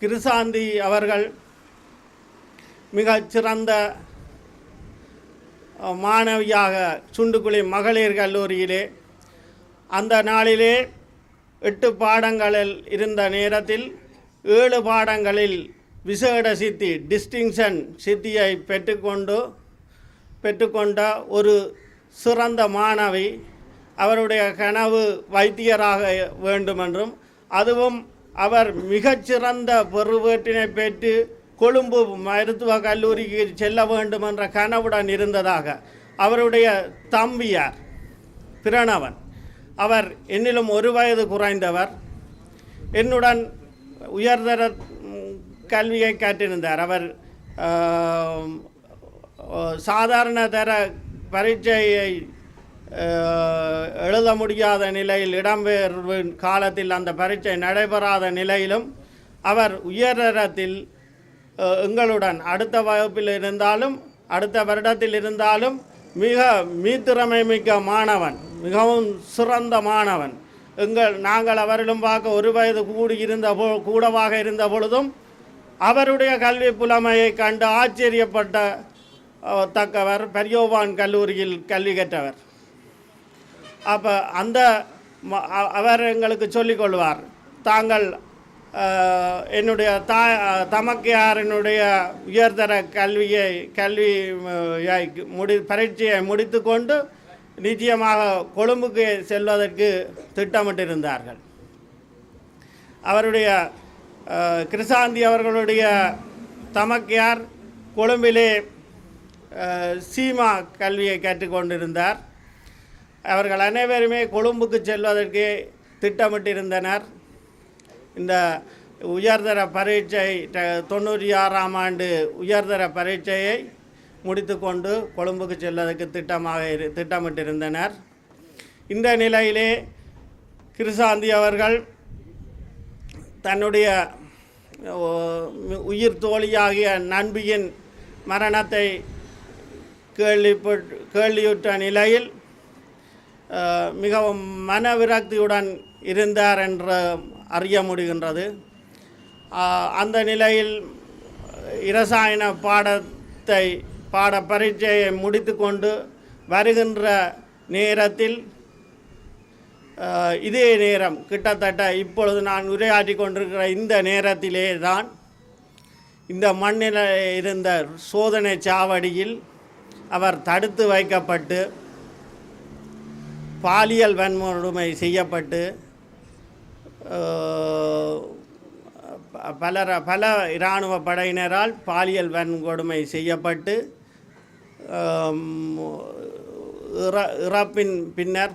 கிருசாந்தி அவர்கள் மிகச் சிறந்த மாணவியாக சுண்டுக்குழி மகளிர் கல்லூரியிலே அந்த நாளிலே 8 பாடங்களில் இருந்த நேரத்தில் 7 பாடங்களில் விசேட சித்தி டிஸ்டிங்ஷன் சித்தியை பெற்றுக்கொண்ட ஒரு சிறந்த மாணவி. அவருடைய கனவு வைத்தியராக வேண்டுமென்றும் அதுவும் அவர் மிகச்சிறந்த பெறுவேற்றினை பெற்று கொழும்பு மருத்துவக் கல்லூரிக்கு செல்ல வேண்டும் என்ற கனவுடன் இருந்ததாக அவருடைய தம்பியார் பிரணவன், அவர் என்னிலும் 1 வயது குறைந்தவர், என்னுடன் உயர்தர கல்வியை கற்றிருந்தார். அவர் சாதாரண தர பரீட்சையை எழுத முடியாத நிலையில் இடம்பெயர்வு காலத்தில் அந்த பரீட்சை நடைபெறாத நிலையிலும் அவர் உயர்தரத்தில் எங்களுடன் அடுத்த வகுப்பில் இருந்தாலும் அடுத்த வருடத்தில் இருந்தாலும் மிக மீத்திறமை மிக்க மாணவன், மிகவும் சிறந்த மாணவன். நாங்கள் அவரிடம் பார்க்க 1 வயது கூடவாக இருந்த பொழுதும் அவருடைய கல்வி புலமையை கண்டு ஆச்சரியப்பட்ட தக்கவர். பெரியோவான் கல்லூரியில் கல்வி கற்றவர். அப்போ அவர் எங்களுக்கு சொல்லிக்கொள்வார், தாங்கள் என்னுடைய தமக்கையாரினுடைய உயர்தர பரீட்சையை முடித்து கொண்டு நிச்சயமாக கொழும்புக்கு செல்வதற்கு திட்டமிட்டிருந்தார்கள். அவருடைய கிருசாந்தி அவர்களுடைய தமக்கையார் கொழும்பிலே சீமா கல்வியை கற்றுக்கொண்டிருந்தார். அவர்கள் அனைவருமே கொழும்புக்கு செல்வதற்கு திட்டமிட்டிருந்தனர். இந்த உயர்தர பரீட்சை 96ஆம் ஆண்டு உயர்தர பரீட்சையை முடித்து கொண்டு கொழும்புக்கு செல்வதற்கு திட்டமிட்டிருந்தனர். இந்த நிலையிலே கிருசாந்தி அவர்கள் தன்னுடைய உயிர் தோழியாகிய நண்பியின் மரணத்தை கேள்வியுற்ற நிலையில் மிகவும் மனவிரக்தியுடன் இருந்தார் என்று அறிய முடிகின்றது. அந்த நிலையில் இரசாயன பாட பரீட்சையை முடித்து கொண்டு வருகின்ற நேரத்தில் இதே நேரம் கிட்டத்தட்ட இப்பொழுது நான் உரையாற்றி கொண்டிருக்கிற இந்த நேரத்திலே தான் இந்த மண்ணில் இருந்த சோதனை சாவடியில் அவர் தடுத்து வைக்கப்பட்டு பாலியல் வன்கொடுமை செய்யப்பட்டு பல இராணுவ படையினரால் பாலியல் வன்கொடுமை செய்யப்பட்டு இறப்பின் பின்னர்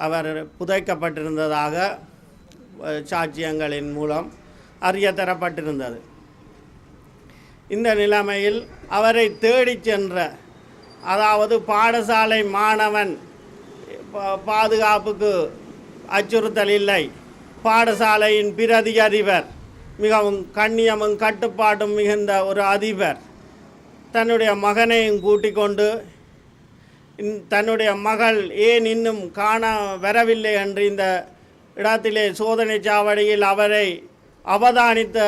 அவர் புதைக்கப்பட்டிருந்ததாக சாட்சியங்களின் மூலம் அறிய தரப்பட்டிருந்தது. இந்த நிலைமையில் அவரை தேடிச் சென்ற, அதாவது பாடசாலை மாணவன் பாதுகாப்புக்கு அச்சுறுத்தல் இல்லை, பாடசாலையின் பிரதி அதிபர், மிகவும் கண்ணியமும் கட்டுப்பாடும் மிகுந்த ஒரு அதிபர் தன்னுடைய மகனையும் கூட்டிக் கொண்டு தன்னுடைய மகள் ஏன் இன்னும் காண வரவில்லை என்று இந்த இடத்திலே சோதனை சாவடியில் அவரை அவதானித்த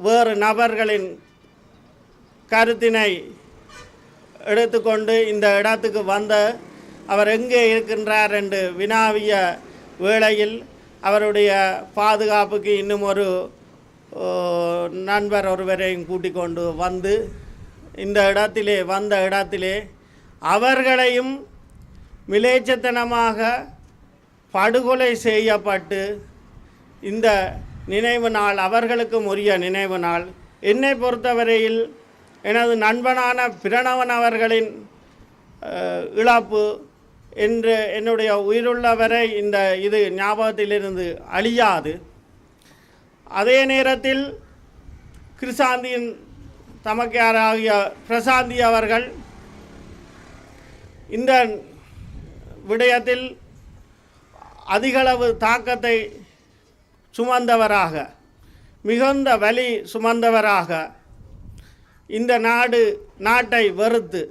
வேறு நபர்களின் கருத்தினை எடுத்துக்கொண்டு இந்த இடத்துக்கு வந்த அவர் எங்கே இருக்கின்றார் என்று வினாவிய வேளையில் அவருடைய பாதுகாப்புக்கு இன்னும் ஒரு நண்பர் ஒருவரையும் கூட்டிக் கொண்டு வந்து இந்த இடத்திலே அவர்களையும் மிலேச்சத்தனமாக படுகொலை செய்யப்பட்டு இந்த நினைவு நாள் அவர்களுக்கும் உரிய நினைவு நாள். என்னை பொறுத்தவரையில் எனது நண்பனான பிரணவன் அவர்களின் இழப்பு என்று என்னுடைய உயிருள்ளவரை இது ஞாபகத்திலிருந்து அழியாது. அதே நேரத்தில் கிருசாந்தியின் தமக்கையாராகிய பிரசாந்தி அவர்கள் இந்த விடயத்தில் அதிகளவு தாக்கத்தை சுமந்தவராக, மிகுந்த வலி சுமந்தவராக, இந்த நாட்டை வெறுத்து,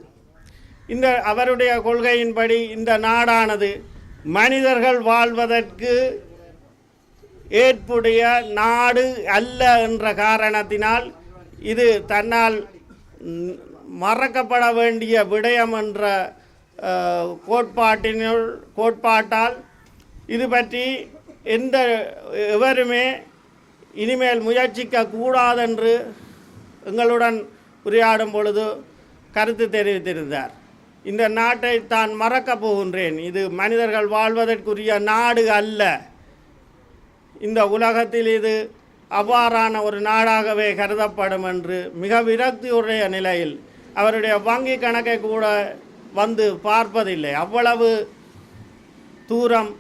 அவருடைய கொள்கையின்படி இந்த நாடானது மனிதர்கள் வாழ்வதற்கு ஏற்புடைய நாடு அல்ல என்ற காரணத்தினால் இது தன்னால் மறக்கப்பட வேண்டிய விடயம் என்ற கோட்பாட்டால் இது பற்றி எவருமே இனிமேல் முயற்சிக்க கூடாதென்று எங்களுடன் உரையாடும் பொழுது கருத்து தெரிவித்திருந்தார். இந்த நாட்டை தான் மறக்கப் போகின்றேன், இது மனிதர்கள் வாழ்வதற்குரிய நாடு அல்ல, இந்த உலகத்தில் இது அவ்வாறான ஒரு நாடாகவே கருதப்படும் என்று மிக விரக்தியுடைய நிலையில் அவருடைய வங்கி கணக்கை கூட வந்து பார்ப்பதில்லை. அவ்வளவு தூரம்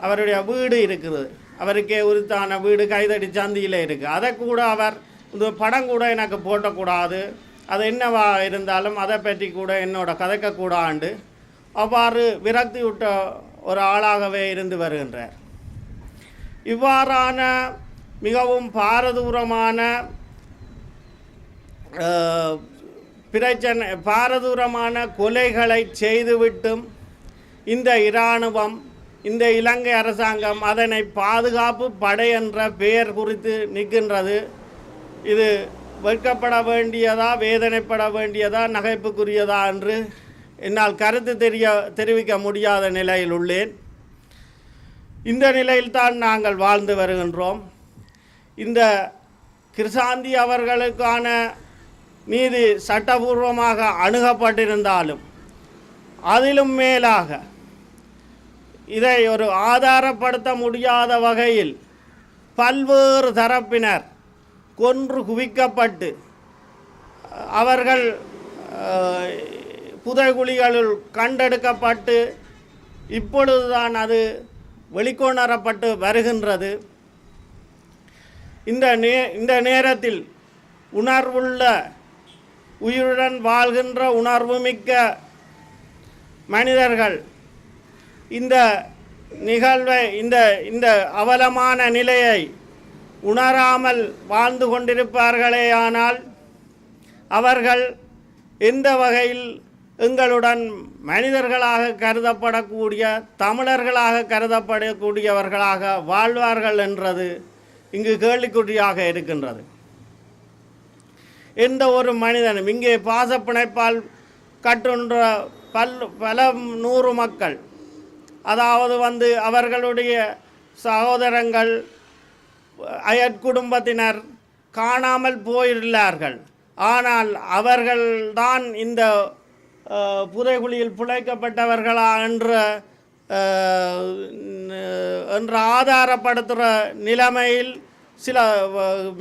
அவருடைய வீடு இருக்குது, அவருக்கே உரித்தான வீடு கைதடி சந்தியில் இருக்குது. அதை கூட அவர் இந்த படம் கூட எனக்கு போட்டக்கூடாது, அது என்னவா இருந்தாலும் அதை பற்றி கூட என்னோட கதைக்கக்கூடாண்டு அவ்வாறு விரக்தி விட்ட ஒரு ஆளாகவே இருந்து வருகின்றார். இவ்வாறான மிகவும் பாரதூரமான பாரதூரமான கொலைகளை செய்துவிட்டும் இந்த இராணுவம், இந்த இலங்கை அரசாங்கம் அதனை பாதுகாப்பு படை என்ற பெயர் குறித்து நிற்கின்றது. இது வெட்கப்பட வேண்டியதா, வேதனைப்பட வேண்டியதா, நகைப்புக்குரியதா என்று என்னால் கருத்து தெரிவிக்க முடியாத நிலையில் உள்ளேன். இந்த நிலையில்தான் நாங்கள் வாழ்ந்து வருகின்றோம். இந்த கிருஷாந்தி அவர்களுக்கான நீதி சட்டபூர்வமாக அணுகப்பட்டிருந்தாலும் அதிலும் மேலாக இதை ஒரு ஆதாரப்படுத்த முடியாத வகையில் பல்வேறு தரப்பினர் கொன்று குவிக்கப்பட்டு அவர்கள் புதைகுழிகளில் கண்டெடுக்கப்பட்டு இப்பொழுதுதான் அது வெளிக்கொணரப்பட்டு வருகின்றது. இந்த நேரத்தில் உணர்வுள்ள, உயிருடன் வாழ்கின்ற உணர்வுமிக்க மனிதர்கள் இந்த நிகழ்வை, இந்த அவலமான நிலையை உணராமல் வாழ்ந்து கொண்டிருப்பார்களேயானால் அவர்கள் எந்த வகையில் எங்களுடன் மனிதர்களாக கருதப்படக்கூடிய, தமிழர்களாக கருதப்படக்கூடியவர்களாக வாழ்வார்கள் என்றது இங்கு கேள்விக்குறியாக இருக்கின்றது. எந்த ஒரு மனிதனும் இங்கே பாசப்பிணைப்பால் கட்டுன்ற பல நூறு மக்கள், அதாவது அவர்களுடைய சகோதரங்கள், அயற்குடும்பத்தினர் காணாமல் போயுள்ளார்கள். ஆனால் அவர்கள்தான் இந்த புதைகுழியில் புதைக்கப்பட்டவர்களா என்ற ஆதாரப்படுத்துகிற நிலைமையில் சில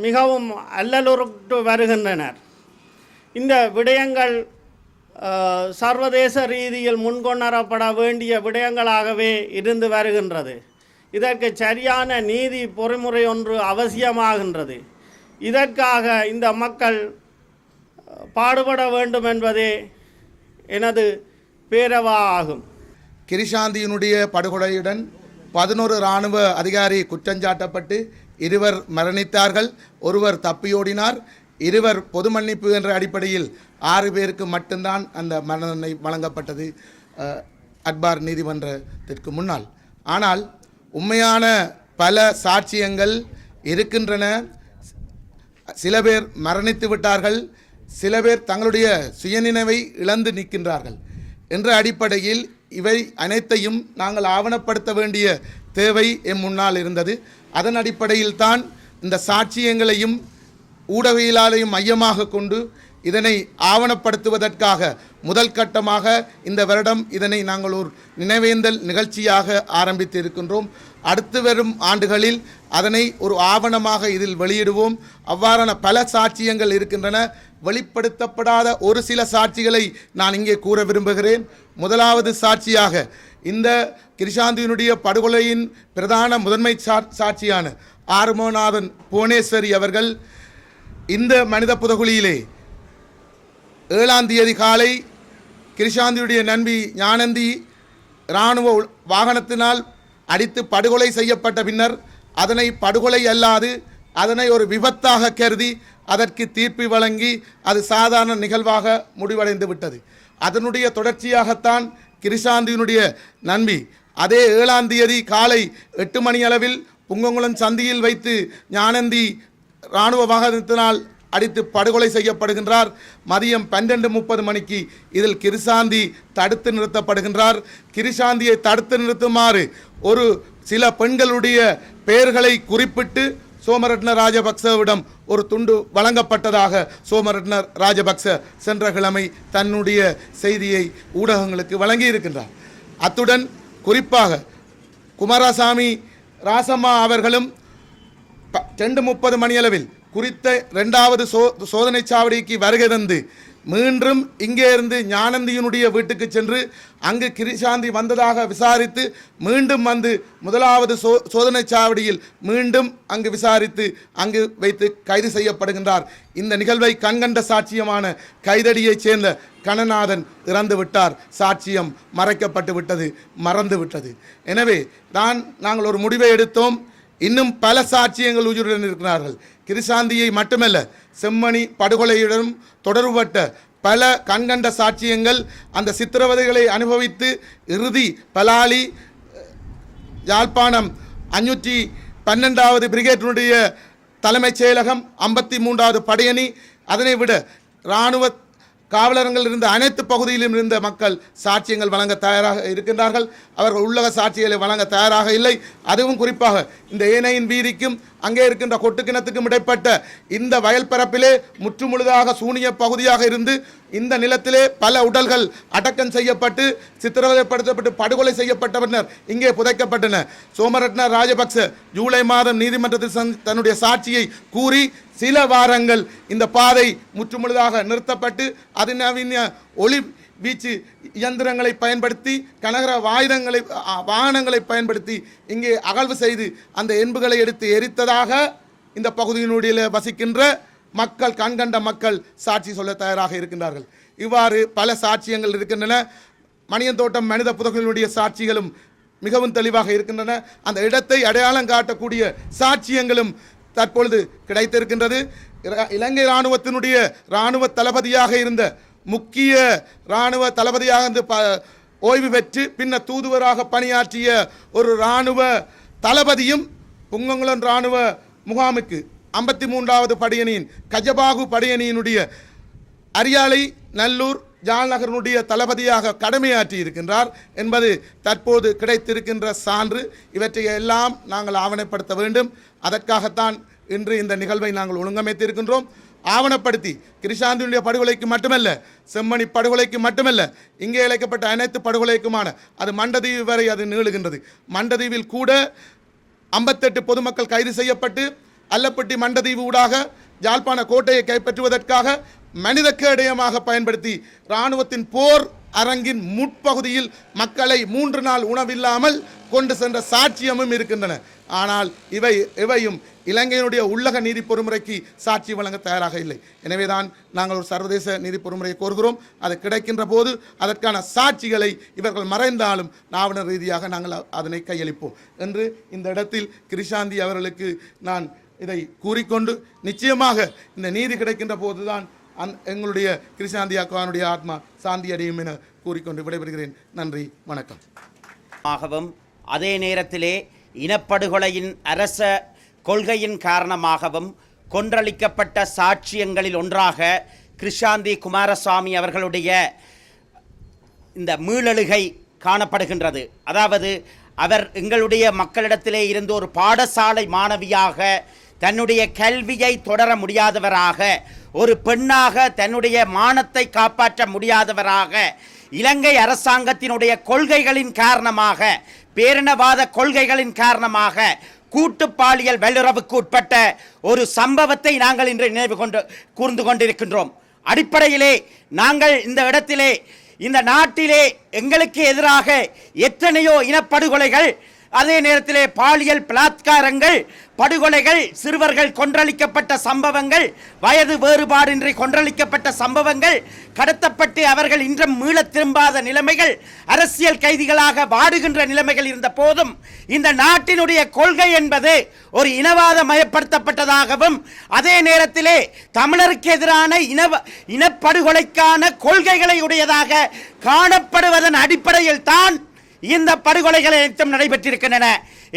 மிகவும் அல்லலுறுட்டு வருகின்றனர். இந்த விடயங்கள் சர்வதேச ரீதியில் முன்கொணரப்பட வேண்டிய விடயங்களாகவே இருந்து வருகின்றது. இதற்கு சரியான நீதி பொறிமுறை ஒன்று அவசியமாகின்றது. இதற்காக இந்த மக்கள் பாடுபட வேண்டும் என்பதே எனது பேரவா ஆகும். கிருஷாந்தியினுடைய படுகொலையுடன் 11 இராணுவ அதிகாரி குற்றஞ்சாட்டப்பட்டு 2 மரணித்தார்கள், 1 தப்பியோடினார், 2 பொது மன்னிப்பு என்ற அடிப்படையில் 6 பேருக்கு மட்டும்தான் அந்த மரண தண்டனை வழங்கப்பட்டது அட்பார் நீதிமன்றத்திற்கு முன்னால். ஆனால் உண்மையான பல சாட்சியங்கள் இருக்கின்றன. சில பேர் மரணித்து விட்டார்கள், சில பேர் தங்களுடைய சுயநினைவை இழந்து நிற்கின்றார்கள் என்ற அடிப்படையில் இவை அனைத்தையும் நாங்கள் ஆவணப்படுத்த வேண்டிய தேவை எம் முன்னால் இருந்தது. அதன் அடிப்படையில் தான் இந்த சாட்சியங்களையும் ஊடகவியலாளையும் மையமாக கொண்டு இதனை ஆவணப்படுத்துவதற்காக முதல் கட்டமாக இந்த வருடம் இதனை நாங்கள் ஒரு நினைவேந்தல் நிகழ்ச்சியாக ஆரம்பித்து இருக்கின்றோம். அடுத்து வரும் ஆண்டுகளில் அதனை ஒரு ஆவணமாக இதில் வெளியிடுவோம். அவ்வாறான பல சாட்சியங்கள் இருக்கின்றன. வெளிப்படுத்தப்படாத ஒரு சில சாட்சிகளை நான் இங்கே கூற விரும்புகிறேன். முதலாவது சாட்சியாக இந்த கிருஷாந்தியினுடைய படுகொலையின் பிரதான முதன்மை சாட்சியான ஆறுமுகநாதன் புவனேஸ்வரி அவர்கள் இந்த மனித புதைகுழியிலே 7ஆம் தேதி காலை கிருஷாந்தியுடைய நண்பி ஞானந்தி இராணுவ வாகனத்தினால் அடித்து படுகொலை செய்யப்பட்ட பின்னர் அதனை படுகொலை அல்லாது அதனை ஒரு விபத்தாக கருதி அதற்கு தீர்ப்பு வழங்கி அது சாதாரண நிகழ்வாக முடிவடைந்து விட்டது. அதனுடைய தொடர்ச்சியாகத்தான் கிருஷாந்தியினுடைய நண்பி அதே 7ஆம் தேதி காலை 8 மணி அளவில் புங்கங்குளம் சந்தியில் வைத்து ஞானந்தி இராணுவ வாகனத்தினால் அடித்து படுகொலை செய்யப்படுகின்றார். மதியம் 12:30 மணிக்கு இதில் கிருசாந்தி தடுத்து நிறுத்தப்படுகின்றார். கிருசாந்தியை தடுத்து நிறுத்துமாறு ஒரு சில பெண்களுடைய பெயர்களை குறிப்பிட்டு சோமரட்ன ராஜபக்சவிடம் ஒரு துண்டு வழங்கப்பட்டதாக சோமரட்ன ராஜபக்ச சென்ற கிழமை தன்னுடைய செய்தியை ஊடகங்களுக்கு வழங்கியிருக்கின்றார். அத்துடன் குறிப்பாக குமாரசாமி ராசம்மா அவர்களும் 2:30 மணியளவில் குறித்த 2வது சோதனை சாவடிக்கு வருகை தந்து மீண்டும் இங்கே இருந்து ஞானந்தியினுடைய வீட்டுக்கு சென்று அங்கு கிருஷாந்தி வந்ததாக விசாரித்து மீண்டும் வந்து 1வது சோதனை சாவடியில் மீண்டும் அங்கு விசாரித்து அங்கு வைத்து கைது செய்யப்படுகின்றார். இந்த நிகழ்வை கண்கண்ட சாட்சியமான கைதடியைச் சேர்ந்த கணநாதன் இறந்து விட்டார். சாட்சியம் மறைக்கப்பட்டு விட்டது, மறந்து விட்டது. எனவே நாங்கள் ஒரு முடிவை எடுத்தோம். இன்னும் பல சாட்சியங்கள் உயிருடன் இருக்கிறார்கள். கிருஷாந்தியை மட்டுமல்ல, செம்மணி படுகொலையுடன் தொடர்பட்ட பல கண்கண்ட சாட்சியங்கள் அந்த சித்திரவதைகளை அனுபவித்து இறுதி பலாலி யாழ்ப்பாணம் 512வது பிரிகேட்டினுடைய தலைமைச் செயலகம் 53வது படையணி, அதனை விட இராணுவ காவலர்கள் இருந்த அனைத்து பகுதியிலும் இருந்த மக்கள் சாட்சியங்கள் வழங்க தயாராக இருக்கின்றார்கள். அவர்கள் உள்ளக சாட்சிகளை வழங்க தயாராக இல்லை. அதுவும் குறிப்பாக இந்த ஏனையின் வீதிக்கும் அங்கே இருக்கின்ற கொட்டுக்கிணத்துக்கும் இடைப்பட்ட இந்த வயல் பரப்பிலே முற்றுமுழுதாக சூனிய பகுதியாக இருந்து இந்த நிலத்திலே பல உடல்கள் அடக்கம் செய்யப்பட்டு சித்திரவதைப்படுத்தப்பட்டு படுகொலை செய்யப்பட்டவர்கள் இங்கே புதைக்கப்பட்டனர். சோமரட்ன ராஜபக்ச ஜூலை மாதம் நீதிமன்றத்தில் தன்னுடைய சாட்சியை கூறி சில வாரங்கள் இந்த பாதை முற்றுமுழுதாக நிறுத்தப்பட்டு அதிநவீன ஒளி வீச்சு இயந்திரங்களை பயன்படுத்தி கனகர வாகனங்களை பயன்படுத்தி இங்கே அகழ்வு செய்து அந்த எண்புகளை எடுத்து எரித்ததாக இந்த பகுதியினுடைய வசிக்கின்ற மக்கள், கண்கண்ட மக்கள் சாட்சி சொல்ல தயாராக இருக்கின்றார்கள். இவ்வாறு பல சாட்சியங்கள் இருக்கின்றன. மணியந்தோட்டம் மனித புதர்களுடைய சாட்சிகளும் மிகவும் தெளிவாக இருக்கின்றன. அந்த இடத்தை அடையாளம் காட்டக்கூடிய சாட்சியங்களும் தற்பொழுது கிடைத்திருக்கின்றது. இலங்கை இராணுவத்தினுடைய இராணுவ தளபதியாக இருந்த முக்கிய இராணுவ தளபதியாக இருந்து ஓய்வு பெற்று பின்னர் தூதுவராக பணியாற்றிய ஒரு இராணுவ தளபதியும் புங்கங்குளம் இராணுவ முகாமுக்கு 53வது படையணியின் கஜபாகு படையணியினுடைய அரியாலை நல்லூர் ஜால்நகரனுடைய தளபதியாக கடமையாற்றி இருக்கின்றார் என்பது தற்போது கிடைத்திருக்கின்ற சான்று. இவற்றை எல்லாம் நாங்கள் ஆவணப்படுத்த வேண்டும். அதற்காகத்தான் இன்று இந்த நிகழ்வை நாங்கள் ஒழுங்கமைத்திருக்கின்றோம். ஆவணப்படுத்தி கிருஷாந்தியுடைய படுகொலைக்கு மட்டுமல்ல, செம்மணி படுகொலைக்கு மட்டுமல்ல, இங்கே இழைக்கப்பட்ட அனைத்து படுகொலைக்குமான அது மண்டதீவு வரை அது நீளுகின்றது. மண்டதீவில் கூட 58 பொதுமக்கள் கைது செய்யப்பட்டு அல்லப்பட்டி மண்டதீவு ஊடாக யாழ்ப்பாண கோட்டையை கைப்பற்றுவதற்காக மனித கேடயமாக பயன்படுத்தி இராணுவத்தின் போர் அரங்கின் முற்பகுதியில் மக்களை 3 நாள் உணவில்லாமல் கொண்டு சென்ற சாட்சியமும் இருக்கின்றன. ஆனால் இவையும் இலங்கையினுடைய உள்ளக நீதி பொறுமுறைக்கு சாட்சி வழங்க தயாராக இல்லை. எனவேதான் நாங்கள் ஒரு சர்வதேச நீதி பொறுமுறையை கோருகிறோம். அது கிடைக்கின்ற போது அதற்கான சாட்சிகளை இவர்கள் மறைந்தாலும் ஆவண ரீதியாக நாங்கள் அதனை கையளிப்போம் என்று இந்த இடத்தில் கிருஷாந்தி அவர்களுக்கு நான் இதை கூறிக்கொண்டு, நிச்சயமாக இந்த நீதி கிடைக்கின்ற போதுதான் எங்களுடைய கிருஷாந்தி அக்கானுடைய ஆத்மா சாந்தி அடையும் என கூறிக்கொண்டு விடைபெறுகிறேன். நன்றி, வணக்கம். அதே நேரத்திலே இனப்படுகொலையின் அரச கொள்கையின் காரணமாகவும் கொன்றளிக்கப்பட்ட சாட்சியங்களில் ஒன்றாக கிருஷாந்தி குமாரசாமி அவர்களுடைய இந்த மீளெழுகை காணப்படுகின்றது. அதாவது அவர் எங்களுடைய மக்களிடத்திலே இருந்து ஒரு பாடசாலை மாணவியாக தன்னுடைய கல்வியை தொடர முடியாதவராக, ஒரு பெண்ணாக தன்னுடைய மானத்தை காப்பாற்ற முடியாதவராக, இலங்கை அரசாங்கத்தினுடைய கொள்கைகளின் காரணமாக, பேரினவாத கொள்கைகளின் காரணமாக கூட்டு பாலியல் வல்லுறவுக்கு உட்பட்ட ஒரு சம்பவத்தை நாங்கள் இன்று கூர்ந்து கொண்டிருக்கின்றோம். அடிப்படையிலே நாங்கள் இந்த இடத்திலே, இந்த நாட்டிலே எங்களுக்கு எதிராக எத்தனையோ இனப்படுகொலைகள், அதே நேரத்திலே பாலியல் பலாத்காரங்கள், படுகொலைகள், சிறுவர்கள் கொன்றளிக்கப்பட்ட சம்பவங்கள், வயது வேறுபாடின்றி கொன்றளிக்கப்பட்ட சம்பவங்கள், கடத்தப்பட்டு அவர்கள் இன்றும் மீள திரும்பாத நிலைமைகள், அரசியல் கைதிகளாக வாடுகின்ற நிலைமைகள் இருந்த போதும் இந்த நாட்டினுடைய கொள்கை என்பது ஒரு இனவாத மயப்படுத்தப்பட்டதாகவும், அதே நேரத்திலே தமிழருக்கு எதிரான இனப்படுகொலைக்கான கொள்கைகளை உடையதாக காணப்படுவதன் அடிப்படையில் தான் இந்த படுகொலைகள் அனைத்தும் நடைபெற்றிருக்கின்றன.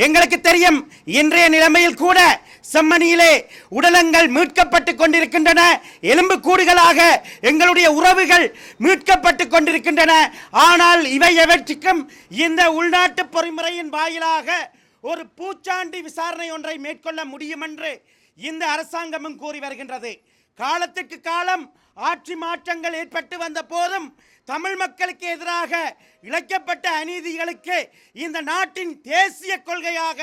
எங்களுக்கு தெரியும், இன்றைய நிலைமையில் கூட செம்மணியிலே உடலங்கள் மீட்கப்பட்டு கொண்டிருக்கின்றன, எலும்பு கூடுகளாக எங்களுடைய உறவுகள் மீட்கப்பட்டு கொண்டிருக்கின்றன. ஆனால் இவை எவற்றுக்கும் இந்த உள்நாட்டு பொறிமுறையின் வாயிலாக ஒரு பூச்சாண்டி விசாரணை ஒன்றை மேற்கொள்ள முடியும் என்று இந்த அரசாங்கமும் கூறி வருகின்றது. காலத்துக்கு காலம் ஆட்சி மாற்றங்கள் ஏற்பட்டு வந்த போதும் தமிழ் மக்களுக்கு எதிராக இழைக்கப்பட்ட அநீதிகளுக்கு இந்த நாட்டின் தேசிய கொள்கையாக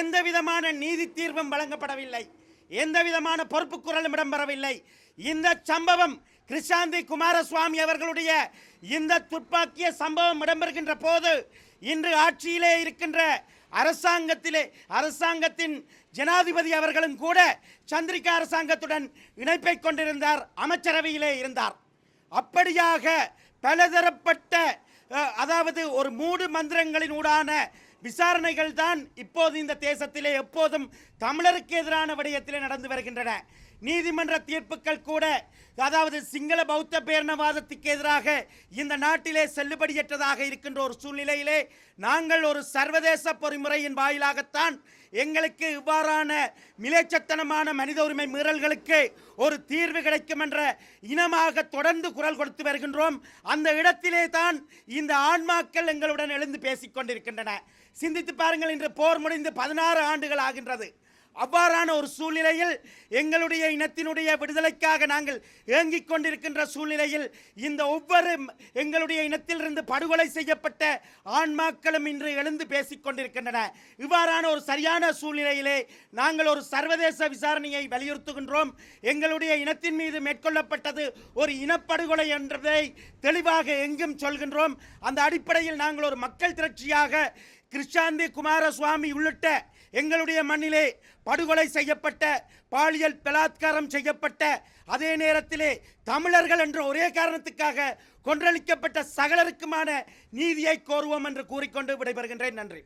எந்த விதமான நீதி தீர்வும் வழங்கப்படவில்லை, எந்த விதமான பொறுப்பு குரலும் இடம்பெறவில்லை. இந்த சம்பவம் கிருஷாந்தி குமாரசுவாமி அவர்களுடைய இந்த துப்பாக்கிய சம்பவம் இடம்பெறுகின்ற போது இன்று ஆட்சியிலே இருக்கின்ற அரசாங்கத்தின் ஜனாதிபதி அவர்களும் கூட சந்திரிகா அரசாங்கத்துடன் இணைப்பை கொண்டிருந்தார், அமைச்சரவையிலே இருந்தார். அப்படியாக பலதரப்பட்ட அதாவது ஒரு மூடு மந்திரங்களின் ஊடான விசாரணைகள் தான் இப்போது இந்த தேசத்திலே எப்போதும் தமிழருக்கு எதிரான விடயத்திலே நடந்து வருகின்றன. நீதிமன்ற தீர்ப்புகள் கூட அதாவது சிங்கள பௌத்த பேரணவாதத்துக்கு எதிராக இந்த நாட்டிலே செல்லுபடியற்றதாக இருக்கின்ற ஒரு சூழ்நிலையிலே நாங்கள் ஒரு சர்வதேச பொறிமுறையின் வாயிலாகத்தான் எங்களுக்கு இவ்வாறான மிலேச்சத்தனமான மனித உரிமை மீறல்களுக்கு ஒரு தீர்வு கிடைக்கும் என்ற இனமாக தொடர்ந்து குரல் கொடுத்து வருகின்றோம். அந்த இடத்திலே தான் இந்த ஆன்மாக்கள் எங்களுடன் எழுந்து பேசிக் கொண்டிருக்கின்றன. சிந்தித்து பாருங்கள், இன்று போர் முடிந்து 16 ஆண்டுகள் ஆகின்றது. அவ்வாறான ஒரு சூழ்நிலையில் எங்களுடைய இனத்தினுடைய விடுதலைக்காக நாங்கள் ஏங்கிக் கொண்டிருக்கின்ற சூழ்நிலையில் இந்த ஒவ்வொரு எங்களுடைய இனத்திலிருந்து படுகொலை செய்யப்பட்ட ஆன்மாக்களும் இன்று எழுந்து பேசிக் கொண்டிருக்கின்றன. இவ்வாறான ஒரு சரியான சூழ்நிலையிலே நாங்கள் ஒரு சர்வதேச விசாரணையை வலியுறுத்துகின்றோம். எங்களுடைய இனத்தின் மீது மேற்கொள்ளப்பட்டது ஒரு இனப்படுகொலை என்றதை தெளிவாக எங்கும் சொல்கின்றோம். அந்த அடிப்படையில் நாங்கள் ஒரு மக்கள் திரட்சியாக கிருஷாந்தி குமாரசுவாமி உள்ளிட்ட எங்களுடைய மண்ணிலே படுகொலை செய்யப்பட்ட, பாலியல் பலாத்காரம் செய்யப்பட்ட, அதே நேரத்திலே தமிழர்கள் என்ற ஒரே காரணத்துக்காக கொன்றளிக்கப்பட்ட சகலருக்குமான நீதியை கோருவோம் என்று கூறிக்கொண்டு விடைபெறுகின்றேன். நன்றி.